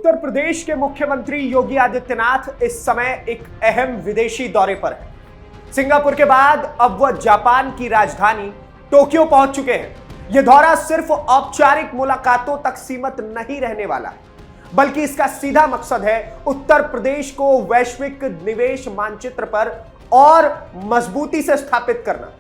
उत्तर प्रदेश के मुख्यमंत्री योगी आदित्यनाथ इस समय एक अहम विदेशी दौरे पर है। सिंगापुर के बाद अब वह जापान की राजधानी टोक्यो पहुंच चुके हैं। यह दौरा सिर्फ औपचारिक मुलाकातों तक सीमित नहीं रहने वाला है, बल्कि इसका सीधा मकसद है उत्तर प्रदेश को वैश्विक निवेश मानचित्र पर और मजबूती से स्थापित करना।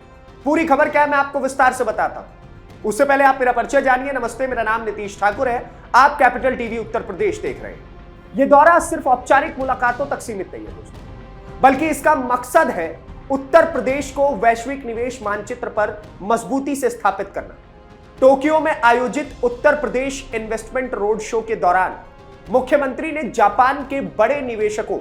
पूरी खबर क्या है मैं आपको विस्तार से बताता हूं। उससे पहले आप मेरा परिचय जानिए। नमस्ते, मेरा नाम नीतीश ठाकुर है। आप कैपिटल टीवी उत्तर प्रदेश देख रहे हैं। यह दौरा सिर्फ औपचारिक मुलाकातों तक सीमित नहीं है दोस्तों, बल्कि इसका मकसद है उत्तर प्रदेश को वैश्विक निवेश मानचित्र पर मजबूती से स्थापित करना। टोक्यो में आयोजित Uttar Pradesh investment road show के दौरान मुख्यमंत्री ने जापान के बड़े निवेशकों,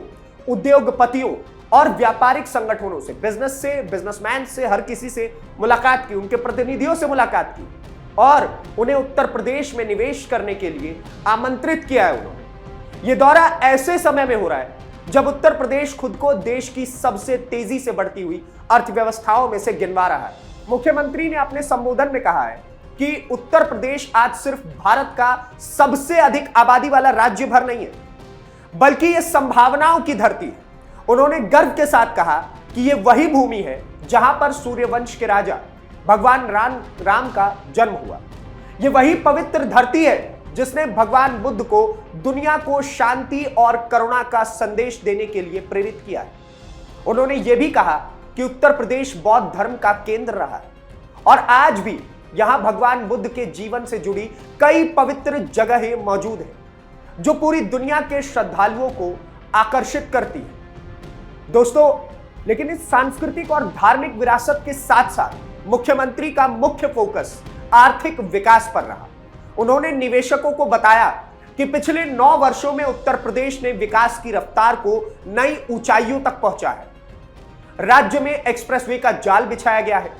उद्योगपतियों और व्यापारिक संगठनों से, बिजनेसमैन से, हर किसी से मुलाकात की, उनके प्रतिनिधियों से मुलाकात की और उन्हें उत्तर प्रदेश में निवेश करने के लिए आमंत्रित किया है। उन्होंने यह दौरा ऐसे समय में हो रहा है जब उत्तर प्रदेश खुद को देश की सबसे तेजी से बढ़ती हुई अर्थव्यवस्थाओं में से गिनवा रहा है। मुख्यमंत्री ने अपने संबोधन में कहा है कि उत्तर प्रदेश आज सिर्फ भारत का सबसे अधिक आबादी वाला राज्य भर नहीं है, बल्कि यह संभावनाओं की धरती है। उन्होंने गर्व के साथ कहा कि यह वही भूमि है जहां पर सूर्यवंश के राजा भगवान राम का जन्म हुआ। यह वही पवित्र धरती है जिसने भगवान बुद्ध को दुनिया को शांति और करुणा का संदेश देने के लिए प्रेरित किया है। उन्होंने यह भी कहा कि उत्तर प्रदेश बौद्ध धर्म का केंद्र रहा है और आज भी यहां भगवान बुद्ध के जीवन से जुड़ी कई पवित्र जगहें मौजूद हैं जो पूरी दुनिया के श्रद्धालुओं को आकर्षित करती है। दोस्तों, लेकिन इस सांस्कृतिक और धार्मिक विरासत के साथ साथ मुख्यमंत्री का मुख्य फोकस आर्थिक विकास पर रहा। उन्होंने निवेशकों को बताया कि पिछले 9 वर्षों में उत्तर प्रदेश ने विकास की रफ्तार को नई ऊंचाइयों तक पहुंचा है। राज्य में एक्सप्रेसवे का जाल बिछाया गया है,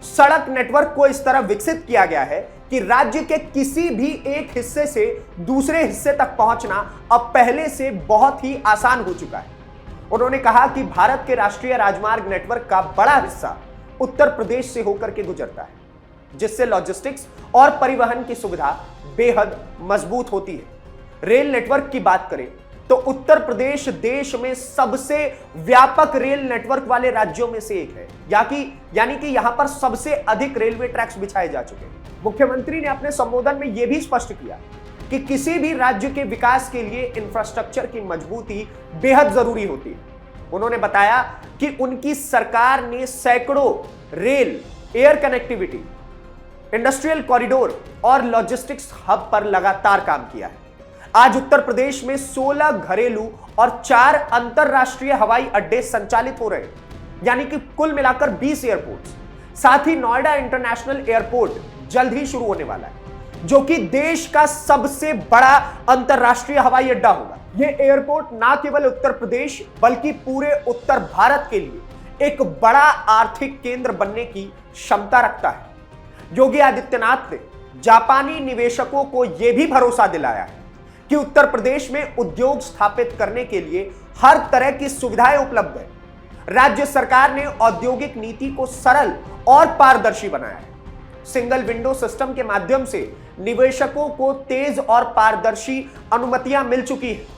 सड़क नेटवर्क को इस तरह विकसित किया गया है कि राज्य के किसी भी एक हिस्से से दूसरे हिस्से तक पहुंचना अब पहले से बहुत ही आसान हो चुका है। उन्होंने कहा कि भारत के राष्ट्रीय राजमार्ग नेटवर्क का बड़ा हिस्सा उत्तर प्रदेश से होकर के गुजरता है, जिससे लॉजिस्टिक्स और परिवहन की सुविधा बेहद मजबूत होती है। रेल नेटवर्क की बात करें तो उत्तर प्रदेश देश में सबसे व्यापक रेल नेटवर्क वाले राज्यों में से एक है, यानी कि यहां पर सबसे अधिक रेलवे ट्रैक्स बिछाए जा चुके हैं। मुख्यमंत्री ने अपने संबोधन में यह भी स्पष्ट किया कि किसी भी राज्य के विकास के लिए इंफ्रास्ट्रक्चर की मजबूती बेहद जरूरी होती है। उन्होंने बताया कि उनकी सरकार ने सैकड़ों rail, air connectivity, industrial corridor और लॉजिस्टिक्स हब पर लगातार काम किया है। आज उत्तर प्रदेश में 16 घरेलू और 4 अंतरराष्ट्रीय हवाई अड्डे संचालित हो रहे हैं, यानी कि कुल मिलाकर 20 एयरपोर्ट्स। साथ ही नोएडा इंटरनेशनल एयरपोर्ट जल्द ही शुरू होने वाला है, जो कि देश का सबसे बड़ा अंतरराष्ट्रीय हवाई अड्डा होगा। यह एयरपोर्ट ना केवल उत्तर प्रदेश बल्कि पूरे उत्तर भारत के लिए एक बड़ा आर्थिक केंद्र बनने की क्षमता रखता है। योगी आदित्यनाथ ने जापानी निवेशकों को यह भी भरोसा दिलाया है कि उत्तर प्रदेश में उद्योग स्थापित करने के लिए हर तरह की सुविधाएं उपलब्ध है। राज्य सरकार ने औद्योगिक नीति को सरल और पारदर्शी बनाया है। सिंगल विंडो सिस्टम के माध्यम से निवेशकों को तेज और पारदर्शी अनुमतियां मिल चुकी है।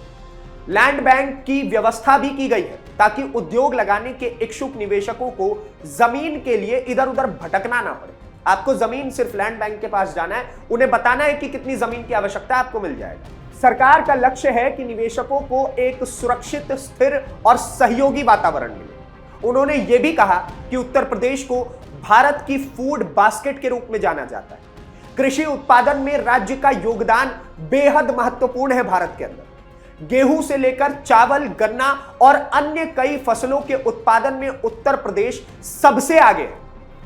लैंड बैंक की व्यवस्था भी की गई है ताकि उद्योग लगाने के इच्छुक निवेशकों को जमीन के लिए इधर उधर भटकना ना पड़े। आपको जमीन सिर्फ लैंड बैंक के पास जाना है, उन्हें बताना है कि कितनी जमीन की आवश्यकता है, आपको मिल जाएगा। सरकार का लक्ष्य है कि निवेशकों को एक सुरक्षित, स्थिर और सहयोगी वातावरण मिले। उन्होंने यह भी कहा कि उत्तर प्रदेश को भारत की फूड बास्केट के रूप में जाना जाता है। कृषि उत्पादन में राज्य का योगदान बेहद महत्वपूर्ण है। भारत के अंदर गेहूं से लेकर चावल, गन्ना और अन्य कई फसलों के उत्पादन में उत्तर प्रदेश सबसे आगे है।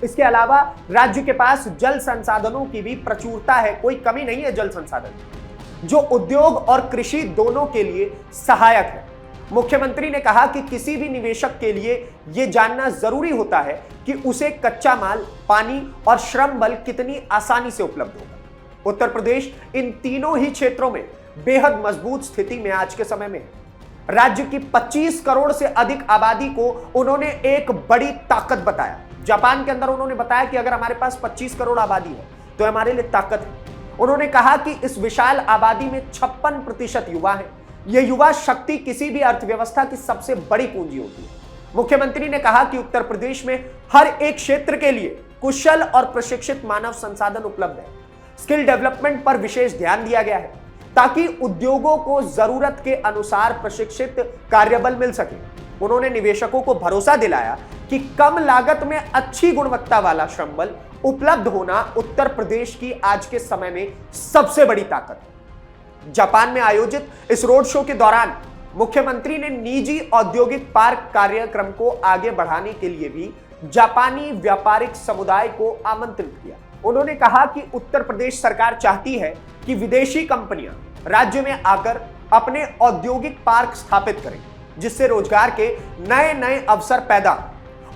इसके अलावा राज्य के पास जल संसाधनों की भी प्रचुरता है, कोई कमी नहीं है जल संसाधन, जो उद्योग और कृषि दोनों के लिए सहायक है। मुख्यमंत्री ने कहा कि किसी भी निवेशक के लिए यह जानना जरूरी होता है कि उसे कच्चा माल, पानी और श्रम बल कितनी आसानी से उपलब्ध होगा। उत्तर प्रदेश इन तीनों ही क्षेत्रों में बेहद मजबूत स्थिति में आज के समय में है। राज्य की 25 करोड़ से अधिक आबादी को उन्होंने एक बड़ी ताकत बताया। जापान के अंदर उन्होंने बताया कि अगर हमारे पास 25 करोड़ आबादी है तो हमारे लिए ताकत है। उन्होंने कहा कि इस विशाल आबादी में 56% युवा हैं। यह युवा शक्ति किसी भी अर्थव्यवस्था की सबसे बड़ी पूंजी होती है। मुख्यमंत्री ने कहा कि उत्तर प्रदेश में हर एक क्षेत्र के लिए कुशल और प्रशिक्षित मानव संसाधन उपलब्ध है। स्किल डेवलपमेंट पर विशेष ध्यान दिया गया है ताकि उद्योगों को जरूरत के अनुसार प्रशिक्षित कार्यबल मिल सके। उन्होंने निवेशकों को भरोसा दिलाया कि कम लागत में अच्छी गुणवत्ता वाला श्रम बल उपलब्ध होना उत्तर प्रदेश की आज के समय में सबसे बड़ी ताकत है। जापान में आयोजित इस रोड शो के दौरान मुख्यमंत्री ने निजी औद्योगिक पार्क कार्यक्रम को आगे बढ़ाने के लिए भी जापानी व्यापारिक समुदाय को आमंत्रित किया। उन्होंने कहा कि उत्तर प्रदेश सरकार चाहती है कि विदेशी कंपनियां राज्य में आकर अपने औद्योगिक पार्क स्थापित करें, जिससे रोजगार के नए नए अवसर पैदा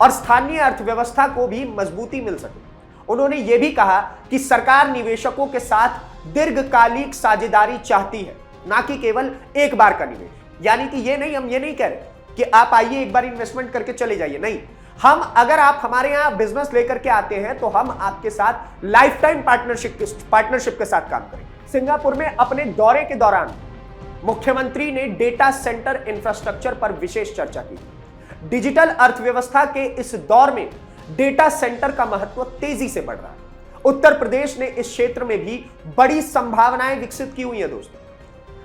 और स्थानीय अर्थव्यवस्था को भी मजबूती मिल सके। उन्होंने यह भी कहा कि सरकार निवेशकों के साथ दीर्घकालिक साझेदारी चाहती है, ना कि केवल एक बार का निवेश। यानी कि हम ये नहीं कह रहे कि आप आइए एक बार इन्वेस्टमेंट करके चले जाइए, नहीं। अगर आप हमारे यहां बिजनेस लेकर के आते हैं तो हम आपके साथ लाइफ टाइम पार्टनरशिप के साथ काम करेंगे। सिंगापुर में अपने दौरे के दौरान मुख्यमंत्री ने डेटा सेंटर इंफ्रास्ट्रक्चर पर विशेष चर्चा की। डिजिटल अर्थव्यवस्था के इस दौर में डेटा सेंटर का महत्व तेजी से बढ़ रहा है। उत्तर प्रदेश ने इस क्षेत्र में भी बड़ी संभावनाएं विकसित की हुई है। दोस्तों,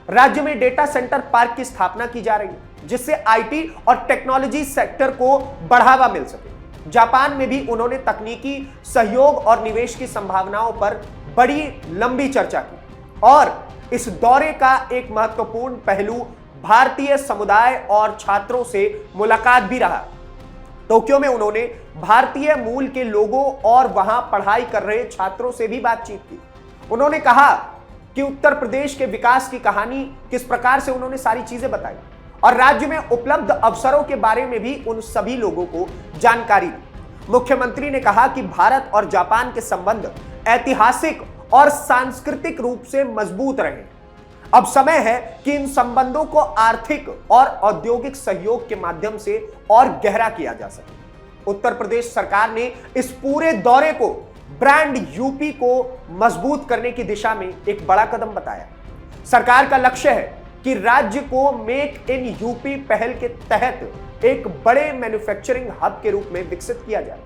राज्य में डेटा सेंटर पार्क की स्थापना की जा रही है, जिससे आईटी और टेक्नोलॉजी सेक्टर को बढ़ावा मिल सके। जापान में भी उन्होंने तकनीकी सहयोग और निवेश की संभावनाओं पर बड़ी लंबी चर्चा की और इस दौरे का एक महत्वपूर्ण पहलू भारतीय समुदाय और छात्रों से मुलाकात भी रहा। टोक्यो में उन्होंने भारतीय मूल के लोगों और वहां पढ़ाई कर रहे छात्रों से भी बातचीत की। उन्होंने कहा कि उत्तर प्रदेश के विकास की कहानी किस प्रकार से उन्होंने सारी चीजें बताई और राज्य में उपलब्ध अवसरों के बारे में भी उन सभी लोगों को जानकारी दी। मुख्यमंत्री ने कहा कि भारत और जापान के संबंध ऐतिहासिक और सांस्कृतिक रूप से मजबूत रहे। अब समय है कि इन संबंधों को आर्थिक और औद्योगिक सहयोग के माध्यम से और गहरा किया जा सके। उत्तर प्रदेश सरकार ने इस पूरे दौरे को ब्रांड यूपी को मजबूत करने की दिशा में एक बड़ा कदम बताया। सरकार का लक्ष्य है कि राज्य को मेक इन यूपी पहल के तहत एक बड़े मैन्युफैक्चरिंग हब के रूप में विकसित किया जाए।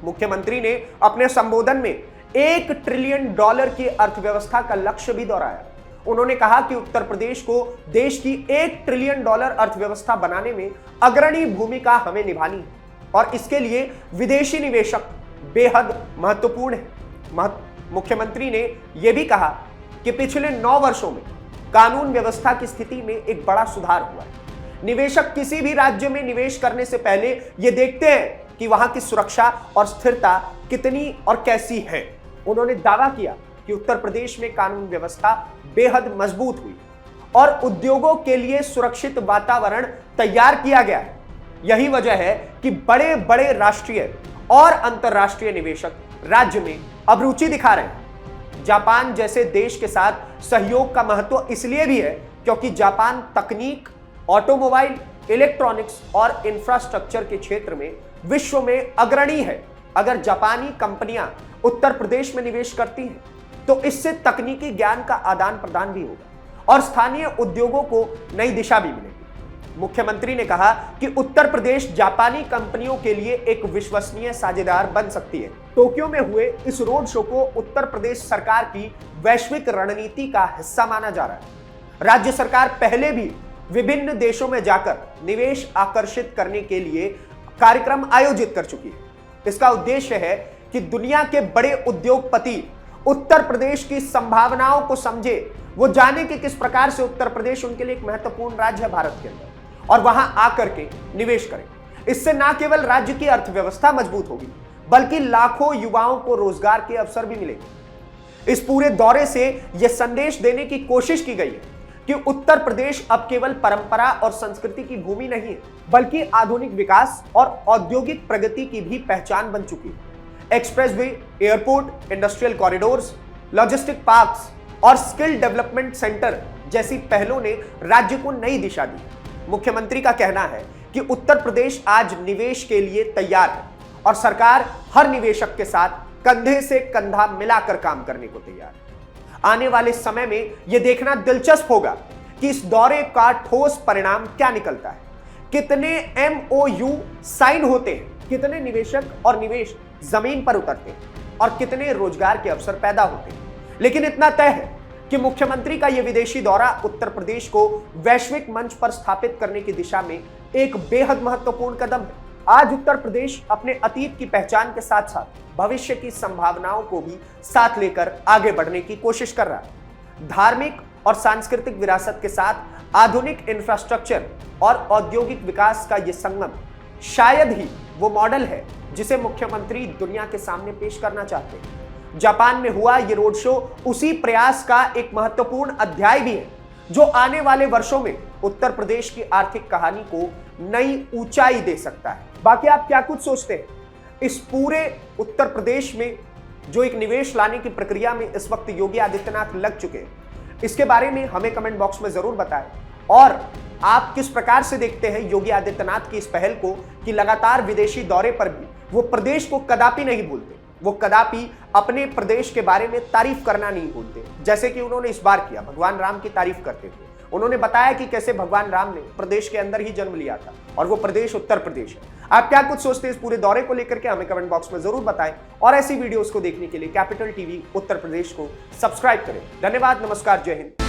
मुख्यमंत्री ने अपने संबोधन में $1 ट्रिलियन की अर्थव्यवस्था का लक्ष्य भी दोहराया। उन्होंने कहा कि उत्तर प्रदेश को देश की $1 ट्रिलियन अर्थव्यवस्था बनाने में अग्रणी भूमिका हमें निभानी है और इसके लिए विदेशी निवेशक बेहद महत्वपूर्ण है। मुख्यमंत्री ने यह भी कहा कि पिछले 9 वर्षों में कानून व्यवस्था की स्थिति में एक बड़ा सुधार हुआ है। निवेशक किसी भी राज्य में निवेश करने से पहले यह देखते हैं कि वहां की सुरक्षा और स्थिरता कितनी और कैसी है। उन्होंने दावा किया कि उत्तर प्रदेश में कानून व्यवस्था बेहद मजबूत हुई और उद्योगों के लिए सुरक्षित वातावरण तैयार किया गया है। यही वजह है कि बड़े बड़े राष्ट्रीय और अंतर्राष्ट्रीय निवेशक राज्य में अब रुचि दिखा रहे हैं। जापान जैसे देश के साथ सहयोग का महत्व इसलिए भी है क्योंकि जापान तकनीक, ऑटोमोबाइल, इलेक्ट्रॉनिक्स और इंफ्रास्ट्रक्चर के क्षेत्र में विश्व में अग्रणी है। अगर जापानी कंपनियां उत्तर प्रदेश में निवेश करती हैं तो इससे तकनीकी ज्ञान का आदान प्रदान भी होगा और स्थानीय उद्योगों को नई दिशा भी मिलेगी। मुख्यमंत्री ने कहा कि उत्तर प्रदेश जापानी कंपनियों के लिए एक विश्वसनीय साझेदार बन सकती है। टोक्यो में हुए इस रोड शो को उत्तर प्रदेश सरकार की वैश्विक रणनीति का हिस्सा माना जा रहा है। राज्य सरकार पहले भी विभिन्न देशों में जाकर निवेश आकर्षित करने के लिए कार्यक्रम आयोजित कर चुकी है। इसका उद्देश्य है कि दुनिया के बड़े उद्योगपति उत्तर प्रदेश की संभावनाओं को समझे, वो जाने कि किस प्रकार से उत्तर प्रदेश उनके लिए एक महत्वपूर्ण राज्य है भारत के अंदर और वहां आकर के निवेश करें। इससे न केवल राज्य की अर्थव्यवस्था मजबूत होगी बल्कि लाखों युवाओं को रोजगार के अवसर भी मिलेंगे। इस पूरे दौरे से यह संदेश देने की कोशिश की गई है कि उत्तर प्रदेश अब केवल परंपरा और संस्कृति की भूमि नहीं है बल्कि आधुनिक विकास और औद्योगिक प्रगति की भी पहचान बन चुकी है। Expressway, airport, industrial corridors, logistic parks और स्किल डेवलपमेंट सेंटर जैसी पहलों ने राज्य को नई दिशा दी। मुख्यमंत्री का कहना है कि उत्तर प्रदेश आज निवेश के लिए तैयार है और सरकार हर निवेशक के साथ कंधे से कंधा मिलाकर काम करने को तैयार है। आने वाले समय में यह देखना दिलचस्प होगा कि इस दौरे का ठोस परिणाम क्या निकलता है। कितने MOU साइन होते हैं, कितने निवेशक और निवेश जमीन पर उतरते हैं और कितने रोजगार के अवसर पैदा होते हैं। लेकिन इतना तय है कि मुख्यमंत्री का यह विदेशी दौरा उत्तर प्रदेश को वैश्विक मंच पर स्थापित करने की दिशा में एक बेहद महत्वपूर्ण कदम है। आज उत्तर प्रदेश अपने अतीत की पहचान के साथ साथ भविष्य की संभावनाओं को भी साथ लेकर आगे बढ़ने की कोशिश कर रहा है। धार्मिक और सांस्कृतिक विरासत के साथ आधुनिक इंफ्रास्ट्रक्चर और औद्योगिक विकास का यह संगम शायद ही वो मॉडल है जिसे मुख्यमंत्री दुनिया के सामने पेश करना चाहते हैं। जापान में हुआ ये रोड शो उसी प्रयास का एक महत्वपूर्ण अध्याय भी है, जो आने वाले वर्षों में उत्तर प्रदेश की आर्थिक कहानी को नई ऊंचाई दे सकता है। बाकी आप क्या कुछ सोचते हैं इस पूरे उत्तर प्रदेश में जो एक निवेश लाने की प्रक्रिया में इस वक्त योगी आदित्यनाथ लग चुके हैं? इसके बारे में हमें कमेंट बॉक्स में जरूर बताएं। और आप किस प्रकार से देखते हैं योगी आदित्यनाथ की इस पहल को कि लगातार विदेशी दौरे पर भी वो प्रदेश को कदापि नहीं भूलते, वो कदापि अपने प्रदेश के बारे में तारीफ करना नहीं भूलते, जैसे कि उन्होंने इस बार किया भगवान राम की तारीफ करते हुए। उन्होंने बताया कि कैसे भगवान राम ने प्रदेश के अंदर ही जन्म लिया था और वो प्रदेश उत्तर प्रदेश है। आप क्या कुछ सोचते हैं इस पूरे दौरे को लेकर के हमें कमेंट बॉक्स में जरूर बताएं। और ऐसी वीडियोस को देखने के लिए कैपिटल टीवी उत्तर प्रदेश को सब्सक्राइब करें। धन्यवाद, नमस्कार, जय हिंद।